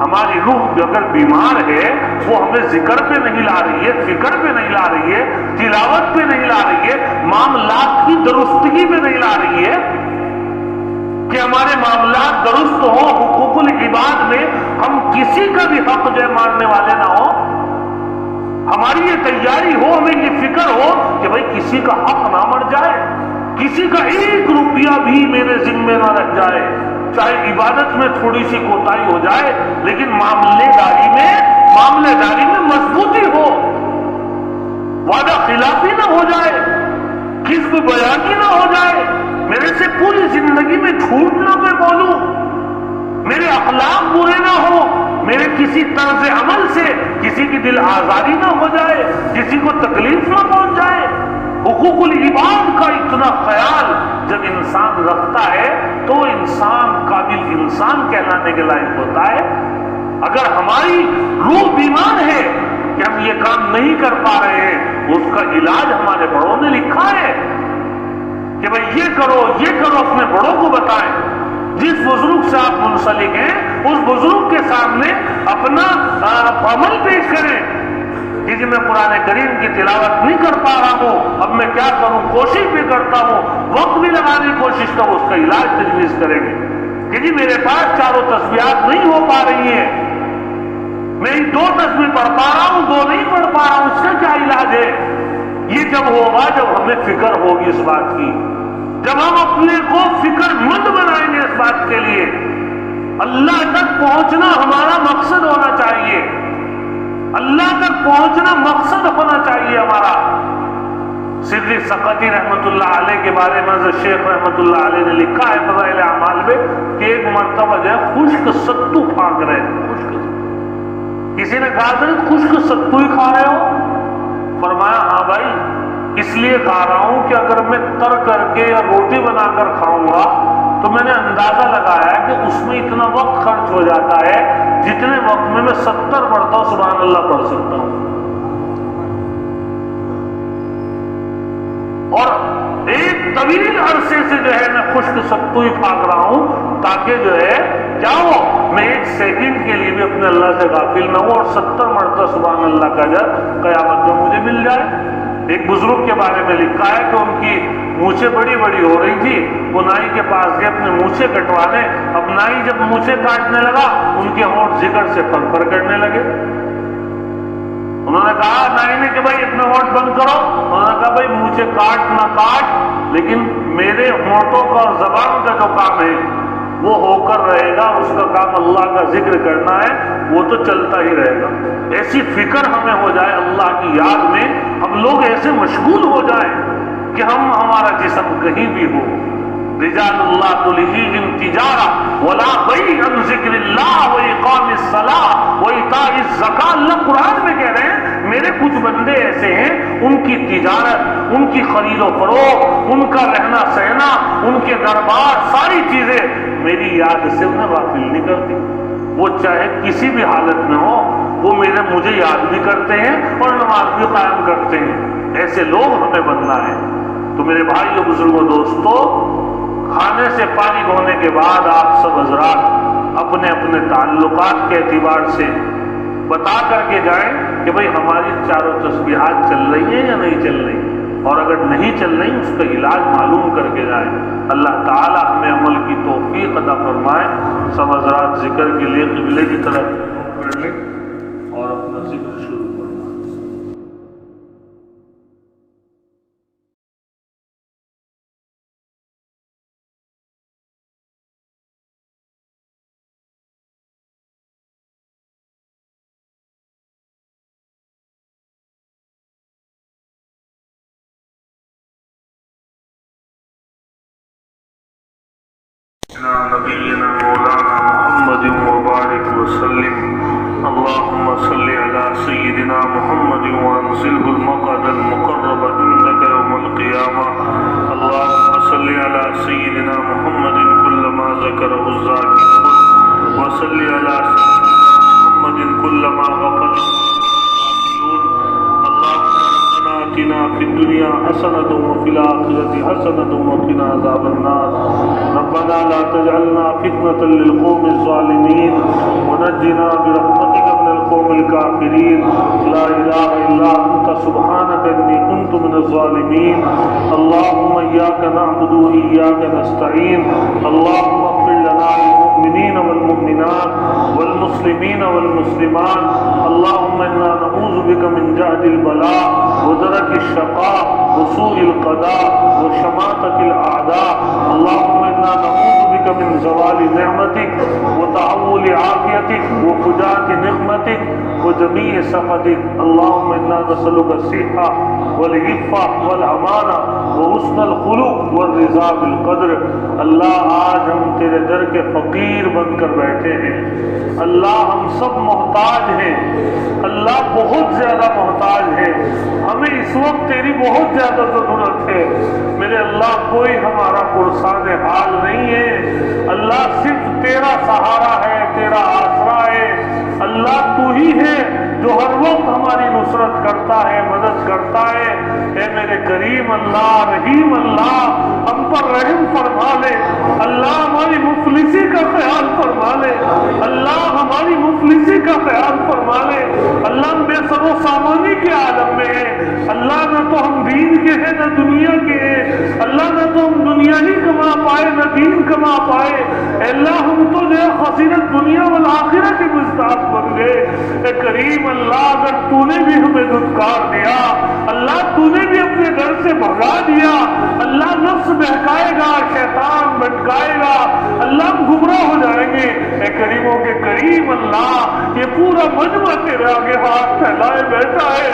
ہماری روح اگر بیمار ہے وہ ہمیں ذکر پہ نہیں لا رہی ہے، فکر پہ نہیں لا رہی ہے، تلاوت پہ نہیں لا رہی ہے، معاملات کی درستگی پہ نہیں لا رہی ہے کہ ہمارے معاملات درست ہوں، حقوق العباد میں ہم کسی کا بھی حق جو ہے ماننے والے نہ ہوں، ہماری یہ تیاری ہو، ہمیں یہ فکر ہو کہ بھئی کسی کا حق نہ مر جائے، کسی کا 1 روپیہ بھی میرے ذمے نہ رہ جائے، چاہے عبادت میں تھوڑی سی کوتاہی ہو جائے لیکن معاملے داری میں مضبوطی ہو، وعدہ خلافی نہ ہو جائے، کذب بیانی نہ ہو جائے، میرے سے پوری زندگی میں جھوٹ نہ میں بولوں، میرے اخلاق برے نہ ہو، میرے کسی طرز عمل سے کسی کی دل آزاری نہ ہو جائے، کسی کو تکلیف نہ پہنچ جائے۔ حقوق العباد کا اتنا خیال جب انسان رکھتا ہے تو انسان قابل انسان کہلانے کے لائق ہوتا ہے۔ اگر ہماری روح بیمار ہے کہ ہم یہ کام نہیں کر پا رہے ہیں، اس کا علاج ہمارے بڑوں نے لکھا ہے کہ بھئی یہ کرو اپنے بڑوں کو بتائیں، جس بزرگ سے آپ منسلک ہیں اس بزرگ کے سامنے اپنا عمل پیش کریں کہ جی میں قرآن کریم کی تلاوت نہیں کر پا رہا ہوں، اب میں کیا کروں، کوشش بھی کرتا ہوں، وقت بھی لگانے کی کوشش کروں، اس کا علاج تجویز کریں گے کہ جی میرے پاس چاروں تسبیحات نہیں ہو پا رہی ہیں، میں 2 تسبیح پڑھ پا رہا ہوں، 2 نہیں پڑھ پا رہا ہوں، اس کا کیا علاج ہے؟ یہ جب ہوگا جب ہمیں فکر ہوگی اس بات کی، جب ہم اپنے کو فکر مند بنائیں گے اس بات کے لیے۔ اللہ تک پہنچنا ہمارا مقصد ہونا چاہیے، اللہ تک پہنچنا مقصد ہونا چاہیے ہمارا۔ سدری سقطی رحمت اللہ علیہ کے بارے میں حضرت شیخ رحمت اللہ علیہ نے لکھا ہے فضائل اعمال میں کہ ایک مرتبہ جو ہے خشک ستو پھانک رہے خشک، کسی نے کہا تھا خشک ستو ہی کھا رہے ہو؟ فرمایا ہاں بھائی، اس لیے کھا رہا ہوں کہ اگر میں تر کر کے یا روٹی بنا کر کھاؤں گا تو میں نے اندازہ لگایا ہے کہ اس میں اتنا وقت خرچ ہو جاتا ہے جتنے وقت میں 70 مرتبہ سبحان اللہ پڑھ سکتا ہوں، اور ایک طویل عرصے سے جو ہے میں خشک ستو ہی پھانک رہا ہوں تاکہ جو ہے کیا ہو، میں 1 سیکنڈ کے لیے بھی اپنے اللہ سے غافل نہ ہوں اور 70 مرتبہ سبحان اللہ کا اجر قیامت میں مجھے مل جائے۔ ایک بزرگ کے بارے میں لکھا ہے کہ ان کی مونچھیں بڑی بڑی ہو رہی تھی، وہ نائی کے پاس گئے اپنے مونچھیں کٹوانے، اب نائی جب مونچھیں کاٹنے لگا ان کے ہونٹ جگر سے پر پر کرنے لگے۔ انہوں نے کہا نائی نے کہ بھائی اپنے ہونٹ بند کرو، انہوں نے کہا بھائی مونچھیں کاٹ نہ کاٹ لیکن میرے ہونٹوں کا اور زبان کا جو کام ہے وہ ہو کر رہے گا، اس کا کام اللہ کا ذکر کرنا ہے، وہ تو چلتا ہی رہے گا۔ ایسی فکر ہمیں ہو جائے اللہ کی یاد میں، ہم لوگ ایسے مشغول ہو جائیں کہ ہمارا جسم کہیں بھی ہو۔ رجال اللہ تلہیہم تجارہ ولا بیع عن ذکر اللہ واقام الصلاۃ وایتاء الزکاۃ۔ اللہ قرآن میں کہہ رہے ہیں میرے کچھ بندے ایسے ہیں ان کی تجارت، ان کی خرید و فروخت، ان کا رہنا سہنا، ان کے دربار، ساری چیزیں میری یاد سے انہیں غافل نہیں کرتی۔ وہ چاہے کسی بھی حالت میں ہو وہ مجھے یاد بھی کرتے ہیں اور نماز بھی قائم کرتے ہیں۔ ایسے لوگ ہمیں بننا ہے۔ تو میرے بھائیو بزرگوں دوستو، کھانے سے فارغ ہونے کے بعد آپ سب حضرات اپنے اپنے تعلقات کے اعتبار سے بتا کر کے جائیں کہ بھئی ہماری چاروں تسبیحات چل رہی ہیں یا نہیں چل رہی، اور اگر نہیں چل رہی اس کا علاج معلوم کر کے جائیں۔ اللہ تعالی ہمیں عمل کی توفیق عطا فرمائے۔ سب حضرات ذکر کے لیے قبلے کی طرف کر لیں اور اپنا ذکر شروع کریں۔ نبينا مولانا محمد وبارك وسلم اللهم صل على سيدنا محمد وانزله المقعد المقرب عندك يوم القيامة اللهم صل على سيدنا محمد كلما ذكره الذاكرون وصل على سيدنا محمد كلما غفل آتنا في الدنيا حسنة وفي الآخرة حسنة وقنا عذاب النار ربنا لا تجعلنا فتنة للقوم الظالمين ونجنا برحمتك من القوم الكافرين لا إله إلا أنت سبحانك إني كنت من الظالمين اللهم إياك نعبد وإياك نستعين اللهم اغفر لنا المؤمنين والمؤمنات والمسلمين والمسلمات اللهم إنا نعوذ بك من جهد البلاء ودرك الشقاء وسوء القضاء وشماتة الأعداء اللهم إنا نعوذ بك من زوال نعمتك وتحول عافيتك وفجاءة نقمتك وجميع سخطك اللهم إنا نسألك الصحة والعفة والأمانة وحسن الخلق والرضا بالقدر۔ اللہ آج ہم تیرے در کے فقیر بن کر بیٹھے ہیں، اللہ ہم سب محتاج ہیں، اللہ بہت زیادہ محتاج ہیں، ہمیں اس وقت تیری بہت زیادہ ضرورت ہے میرے اللہ۔ کوئی ہمارا پرسان حال نہیں ہے اللہ، صرف تیرا سہارا ہے، تیرا آسرا ہے اللہ، تو ہی ہے جو ہر وقت ہماری نصرت کرتا ہے، مدد کرتا ہے۔ اے میرے کریم اللہ، رحیم اللہ، ہم پر رحم فرما لے اللہ، ہماری مفلسی کا خیال فرما لے اللہ، ہماری مفلسی کا خیال فرما لے اللہ۔ ہم بے سر و سامانی کے عالم میں ہیں اللہ، نہ تو ہم دین کے ہیں نہ دنیا کے ہیں اللہ، نہ تو ہم دنیا ہی کما پائے نہ یقین کما پائے۔ اے اللہ ہم تو جو ہے خسیرت دنیا والآخرہ کے مستحق بن گئے۔ اے کریم اللہ اگر تو نے بھی ہمیں دھتکار دیا، اللہ تو نے بھی اپنے در سے بھگا دیا، اللہ نفس بہکائے گا، شیطان بھٹکائے گا، اللہ ہم گمراہ ہو جائیں گے۔ اے کریموں کے کریم اللہ یہ پورا مجمع تیرے آگے ہاتھ پھیلائے بیٹھا ہے،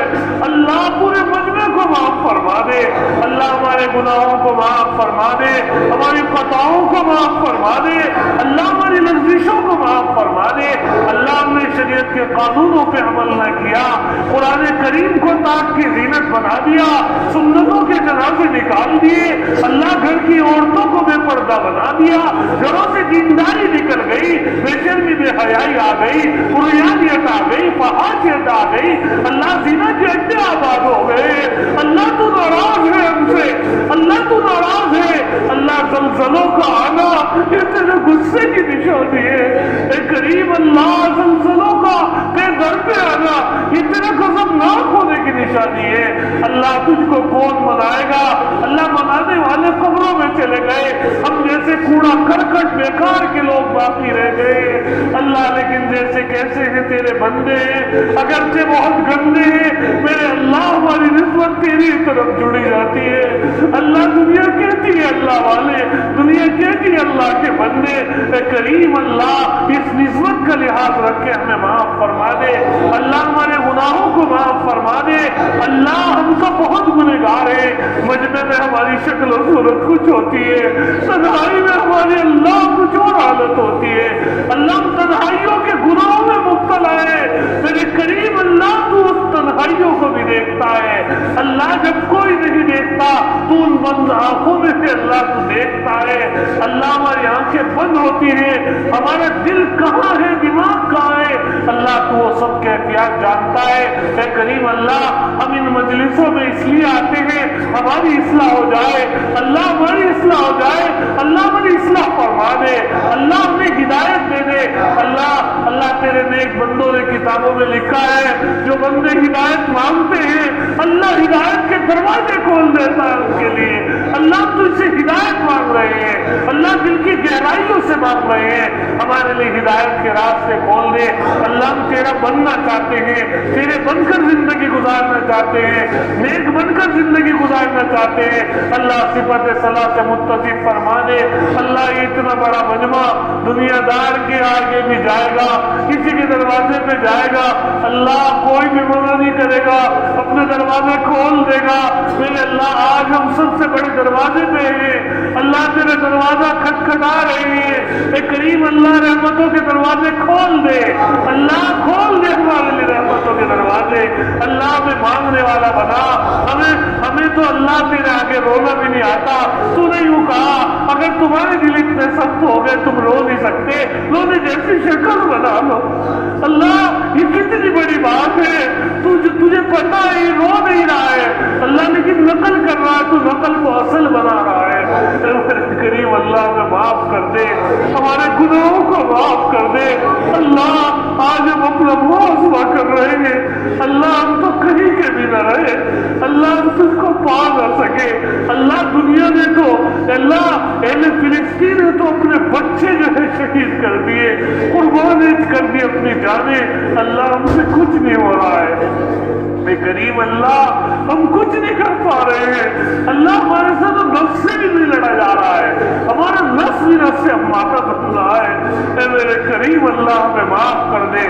اللہ پورے مجمع کو معاف فرما دے، اللہ ہمارے گناہوں کو معاف فرما دے، ہماری خطاؤں کو معاف فرما دے، اللہ ہماری لغزشوں کو معاف فرما دے۔ اللہ ہم نے شریعت کے قانونوں پہ عمل نہ کیا، قرآن کریم کو تاج کی زینت بنا دیا، سنتوں کے جنازے نکال دیے، اللہ گھر کی عورتوں کو بے پردہ بنا دیا، گھروں سے دینداری نکل گئی، بے شرمی بے حیائی آ گئی، عریانیت آ گئی، فحاشیت آ گئی، اللہ زنا کے اڈے آباد ہو گئے۔ اللہ تو ناراض ہے ہم سے، اللہ تو ناراض ہے، اللہ زلزلوں کا آنا یہ تیرے غصے کی نشانی ہے۔ اے کریم اللہ زلزلوں کا بے گھر پہ آنا یہ تیرے غضبناک ہونے کی نشانی ہے۔ اللہ تجھ کو کون منائے گا؟ اللہ منانے والے قبروں میں چلے گئے، ہم جیسے کوڑا کرکٹ بیکار کے لوگ باقی رہ گئے۔ اللہ لیکن جیسے کیسے ہیں تیرے بندے ہیں، اگرچہ بہت گندے ہیں، میرے اللہ ہماری نسبت تیری طرف جڑی جاتی ہے۔ اللہ دنیا کہتی ہے اللہ والے، دنیا کہتی ہے اللہ کے بندے۔ اے کریم اللہ اس نسبت کا لحاظ رکھ کے ہمیں معاف فرما دے، اللہ ہمارے گناہوں کو معاف فرما دے۔ اللہ ہم تو بہت گنہگار ہیں، مجمع میں ہماری شکل و صورت کچھ ہوتی ہے، تنہائی میں ہماری اللہ کچھ اور حالت ہوتی ہے، اللہ ہم تنہائیوں کے گناہوں میں مبتلا ہے۔ میرے کریم اللہ تو اس تنہائیوں کو بھی دیکھتا ہے، اللہ جب کوئی نہیں دیکھتا تو ان بند آنکھوں میں سے اللہ تو دیکھتا ہے۔ اللہ ہماری آنکھیں بند ہوتی ہیں، ہمارا دل کہاں ہے، دماغ کہاں ہے، اللہ تو وہ سب کیفیات جانتا ہے۔ اے کریم اللہ ہم ان مجلسوں میں اس لیے آتے ہیں ہماری اصلاح ہو جائے، اللہ ہماری اصلاح ہو جائے، اللہ ہماری اصلاح فرما دے، اللہ ہمیں ہدایت دے دے۔ اللہ تیرے نیک بندوں نے کتابوں میں لکھا ہے جو بندے ہدایت مانگتے ہیں اللہ ہدایت کے دروازے کھول دیتا ہے ان کے لیے۔ اللہ تجھ سے ہدایت مانگ رہے ہیں، اللہ دل کی گہرائیوں سے مانگ رہے ہیں، ہمارے لیے ہدایت کے راستے کھول دے۔ اللہ ہم تیرا بننا چاہتے ہیں، تیرے بن کر زندگی گزارنا چاہتے ہیں، نیک بن کر زندگی گزارنا چاہتے ہیں۔ اللہ صفت صلاح سے متصف فرما دے۔ اللہ یہ اتنا بڑا مجمع دنیا دار کے آگے بھی جائے گا، کسی کے دروازے پہ جائے گا، اللہ کوئی بھی منع نہیں کرے گا، اپنے دروازے کھول دے گا۔ میرے اللہ آج ہم سب سے بڑے دروازے پہ ہیں، اللہ تیرے دروازہ کھٹکھٹا رہے ہیں۔ اے کریم اللہ رحمتوں کے دروازے کھول دے، اللہ کھول دے ہمارے لیے رحمتوں کے دروازے۔ اللہ ہمیں مانگنے والا بنا، ہمیں تو اللہ تیرے آگے رونا بھی نہیں آتا۔ تو نے یوں کہا اگر تمہارے دل اتنے سخت ہو گئے تم رو نہیں سکتے، رونے جیسی شکل بنا لو۔ اللہ یہ کتنی بڑی بات ہے، تجھے پتا ہے یہ رو نہیں رہا ہے اللہ لیکن نقل کر رہا ہے، تو نقل کو اصل بنا رہا ہے۔ کریم اللہ ہمیں معاف کر دے، ہمارے گناہوں کو معاف کر دے۔ اللہ آج ہم اپنا محاسبہ کر رہے ہیں، اللہ ہم تو کہیں کے بھی نہ رہے، اللہ ہم تجھ کو پا نہ سکے۔ اللہ دنیا نے تو اللہ اہل فلسطین نے تو اپنے بچے جو ہے شہید کر دیے، قربان کر دی اپنی جانیں، اللہ ہم سے کچھ نہیں ہو رہا ہے۔ اے کریم اللہ ہم کچھ نہیں کر پا رہے ہیں، اللہ ہمارے ساتھ نفس سے بھی نہیں لڑا جا رہا ہے، ہمارا نفس بھی نفس سے ہمارا بن رہا ہے۔ اے میرے کریم اللہ ہمیں معاف کر دے۔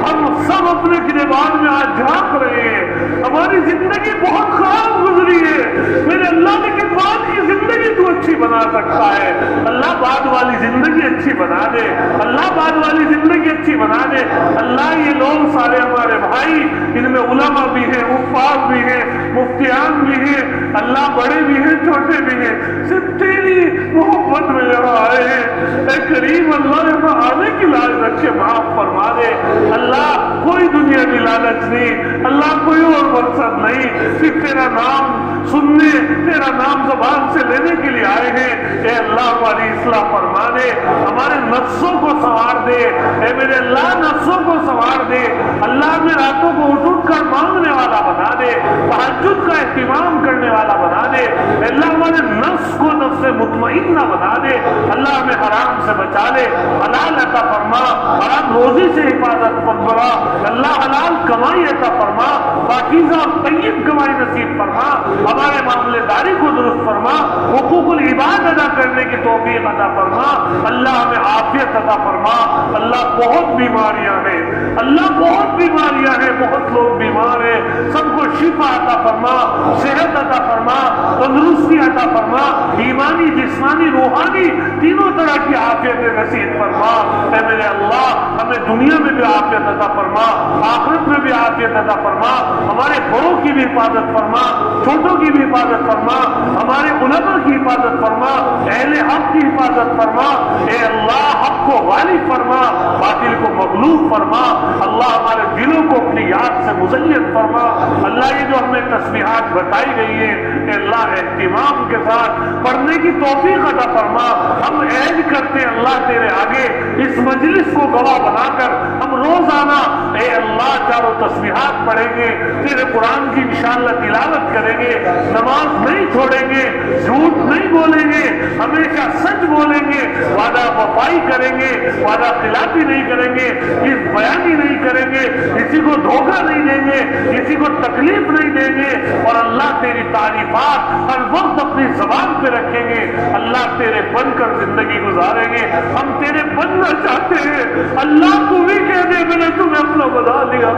ہم سب اپنے گریبان میں آج جھانک رہے ہیں، ہماری زندگی بہت خراب گزری ہے میرے اللہ، لیکن بعد کی زندگی تو اچھی بنا سکتا ہے۔ اللہ بعد والی زندگی اچھی بنا دے، اللہ بعد والی زندگی اچھی بنا دے۔ اللہ یہ لوگ سارے ہمارے بھائی، ان میں علماء بھی ہیں، حفاظ بھی ہیں، مفتیان بھی ہیں، اللہ بڑے بھی ہیں چھوٹے بھی ہیں، صرف تیری محبت میں یہاں آئے ہیں۔ اے کریم اللہ یہاں آنے کی لاج رکھ کے معاف فرما دے۔ اللہ کوئی دنیا کی لالچ نہیں، اللہ کوئی اور مقصد نہیں، صرف تیرا نام سننے، تیرا نام زبان سے لینے کے لیے آئے ہیں۔ اے اللہ ہماری اصلاح فرما دے، ہمارے نفسوں کو سنوار دے، اے میرے اللہ نفسوں کو سنوار دے۔ اللہ میں راتوں کو اٹھ کر مانگنے والا بنا دے، تہجد کا اہتمام کرنے والا بنا دے۔ اے اللہ ہمارے نفس کو نفس مطمئنہ مطمئنہ بنا دے، اللہ ہمیں حرام سے بچا لے، حلال عطا فرما، حرام روزی سے حفاظت فرما، اللہ حلال کمائی عطا فرما، پاکیزہ طیب کمائی نصیب فرما، ہمارے معاملے داری کو درست فرما، حقوق العباد ادا کرنے کی توفیق عطا فرما، اللہ ہمیں عافیت عطا فرما۔ اللہ بہت بیماریاں ہیں، اللہ بہت بیماریاں ہیں، بہت لوگ بیمار ہیں، سب کو شفا عطا فرما، صحت عطا فرما، تندرستی عطا فرما، ایمانی جسمانی روحانی تینوں طرح کی عافیت نصیب فرما۔ اے میرے اللہ ہمیں دنیا میں بھی عافیت عطا فرما، آخرت میں بھی عافیت عطا فرما، ہمارے بڑوں کی بھی حفاظت فرما، چھوٹوں کی بھی حفاظت فرما، ہمارے علماء کی حفاظت فرما، اہل حق کی حفاظت فرما۔ اے اللہ حق کو غالب فرما، باطل کو مغلوب فرما، اللہ ہمارے دلوں کو اپنی یاد سے مزین فرما۔ اللہ یہ جو ہمیں تسبیحات بتائی گئی ہیں کہ اللہ اہتمام کے ساتھ پڑھنے کی توفیق عطا فرما۔ ہم عہد کرتے ہیں اللہ تیرے آگے اس مجلس کو گواہ بنا کر ہم روزانہ اے اللہ چاروں تسبیحات پڑھیں گے، تیرے قرآن کی انشاءاللہ تلاوت کریں گے، نماز نہیں چھوڑیں گے، جھوٹ نہیں بولیں گے، ہمیشہ سچ بولیں گے، وعدہ وفائی کریں گے، وعدہ خلافی نہیں کریں گے، اس بیانی نہیں کریں گے، کسی کو دھوکہ نہیں دیں گے، کسی کو تکلیف نہیں دیں گے، اور اللہ تیری تعریفات ہر وقت اپنی زبان پہ رکھیں گے۔ اللہ تیرے بن کر زندگی گزاریں گے، ہم تیرے بننا چاہتے ہیں۔ اللہ تو بھی کہہ دے میں نے تمہیں اپنا بنا لیا،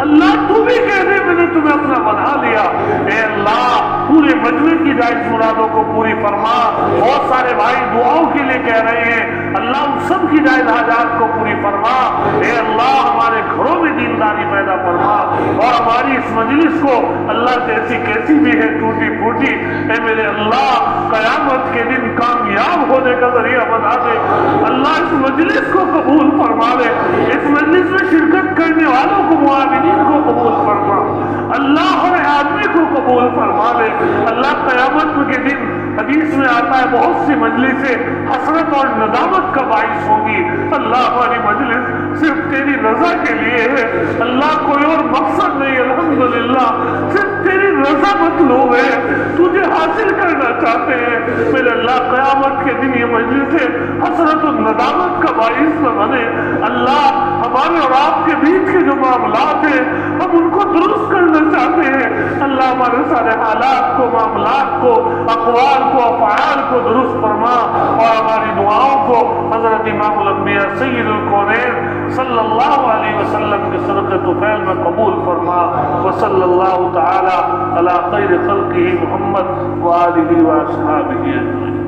اللہ تو بھی کہہ دے میں نے تمہیں اپنا بنا لیا۔ اے اللہ پورے مجمع کی جائز مرادوں کو پوری فرما۔ بہت سارے بھائی دعاؤں کے لیے کہہ رہے ہیں، اللہ ان سب کی جائز حاجات کو پوری فرما۔ اے اللہ ہمارے گھروں میں دینداری پیدا فرما، اور ہماری اس مجلس کو اللہ جیسی کیسی بھی ہے ٹوٹی پھوٹی، اے میرے اللہ قیامت کے دن کامیاب ہونے کا ذریعہ بنا دے۔ اللہ اس مجلس کو قبول فرما لے، اس مجلس میں شرکت کرنے والوں کو معاونین کو قبول فرما، اللہ ہر آدمی کو قبول فرما لے۔ اللہ قیامت کے دن حدیث میں آتا ہے بہت سی مجلسیں حسرت اور ندامت کا باعث ہوں گی، اللہ ہماری مجلس صرف تیری رضا کے لیے ہے، اللہ کوئی اور مقصد نہیں، الحمدللہ صرف تیری رضا مطلوب ہے، تجھے حاصل کرنا چاہتے ہیں۔ میرے اللہ قیامت کے دن یہ مجلسیں حسرت و ندامت کا باعث نہ بنے۔ اللہ ہمارے اور آپ کے بیچ کے جو معاملات ہیں ہم ان کو درست کرنا چاہتے ہیں، اللہ ہمارے سارے حالات کو، معاملات کو، اقوال کو، افعال کو درست فرما، اور ہماری دعاؤں کو حضرت امام الانبیاء سید الکونین صلی اللہ علیہ وسلم کے صدقہ طفیل میں قبول فرما۔ وصلی اللہ تعالی علی خیر خلقہ محمد وآلہ واصحابہ اجمعین۔